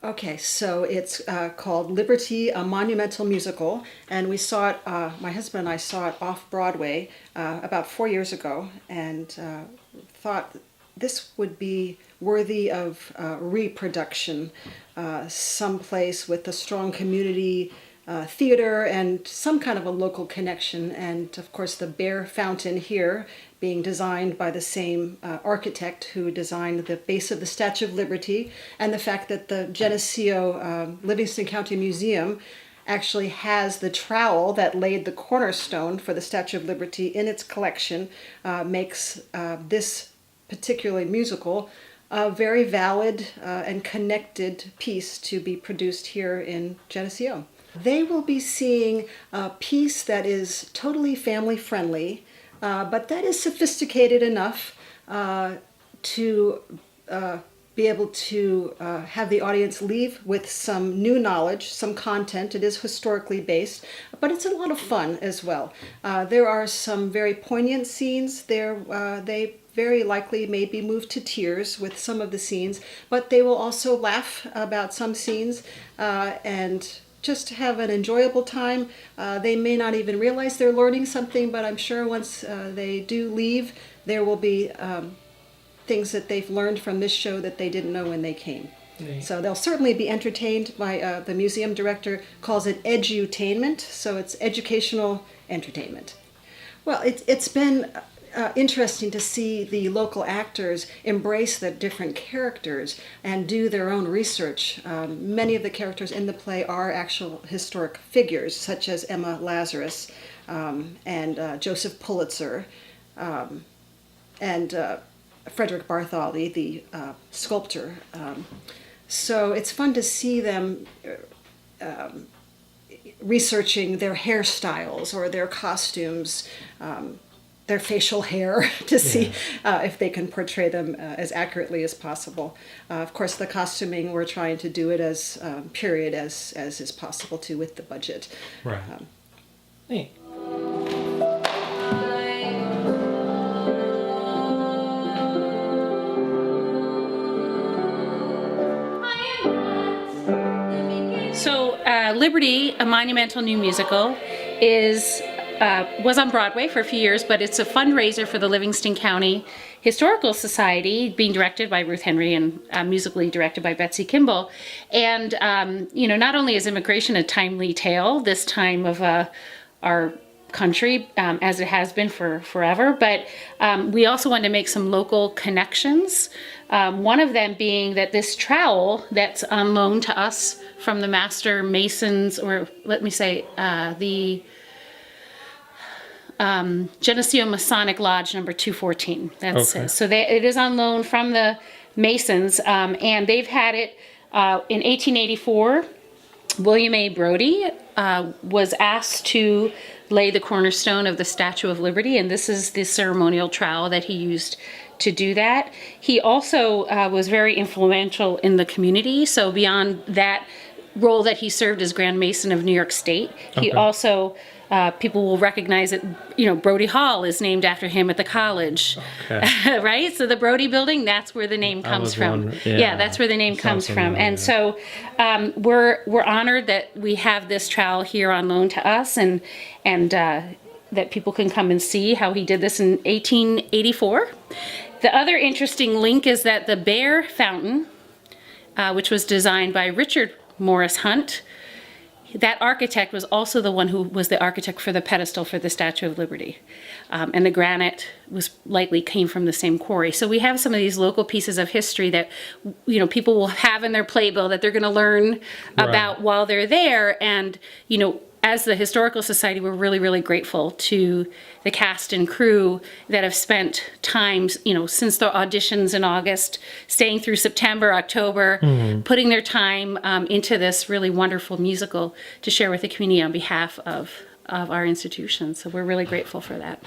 Okay, so it's called Liberty, a monumental musical, and we saw it. My husband and I saw it off Broadway about 4 years ago, and thought this would be worthy of reproduction, someplace with a strong community theater and some kind of a local connection. And of course, the Bear Fountain here being designed by the same architect who designed the base of the Statue of Liberty, and the fact that the Geneseo Livingston County Museum actually has the trowel that laid the cornerstone for the Statue of Liberty in its collection makes this particularly musical a very valid and connected piece to be produced here in Geneseo. They will be seeing a piece that is totally family friendly, but that is sophisticated enough to be able to have the audience leave with some new knowledge, some content. It is historically based, but it's a lot of fun as well. There are some very poignant scenes there. They very likely may be moved to tears with some of the scenes, but they will also laugh about some scenes and just have an enjoyable time. They may not even realize they're learning something, but I'm sure once they do leave, there will be things that they've learned from this show that they didn't know when they came. Right. So they'll certainly be entertained by, the museum director calls it edutainment, so it's educational entertainment. Well, it's been interesting to see the local actors embrace the different characters and do their own research. Many of the characters in the play are actual historic figures, such as Emma Lazarus and Joseph Pulitzer and Frederick Bartholdi, the sculptor. So it's fun to see them researching their hairstyles or their costumes, their facial hair, to see if they can portray them as accurately as possible. Of course, the costuming, we're trying to do it as period as is possible too with the budget. Right. Neat. So, Liberty, a monumental new musical, was on Broadway for a few years, but it's a fundraiser for the Livingston County Historical Society, being directed by Ruth Henry and musically directed by Betsy Kimball. And not only is immigration a timely tale this time of our country, as it has been for forever, but we also wanted to make some local connections. One of them being that this trowel that's on loan to us from the Master Masons, or let me say the Geneseo Masonic Lodge number 214. That's Okay. it. So it is on loan from the Masons, and they've had it in 1884. William A. Brodie was asked to lay the cornerstone of the Statue of Liberty, and this is the ceremonial trowel that he used to do that. He also was very influential in the community, so beyond that role that he served as Grand Mason of New York State, he also, people will recognize that, Brodie Hall is named after him at the college, Okay. right? So the Brodie Building, that's where the name comes from. Yeah, that's where the name comes from. familiar. And so we're honored that we have this trowel here on loan to us, and that people can come and see how he did this in 1884. The other interesting link is that the Bear Fountain, which was designed by Richard Morris Hunt, that architect was also the one who was the architect for the pedestal for the Statue of Liberty. And the granite was likely came from the same quarry. So we have some of these local pieces of history that, people will have in their playbill that they're going to learn about while they're there. And, as the Historical Society, we're really, really grateful to the cast and crew that have spent time, since the auditions in August, staying through September, October, putting their time into this really wonderful musical to share with the community on behalf of our institution. So we're really grateful for that.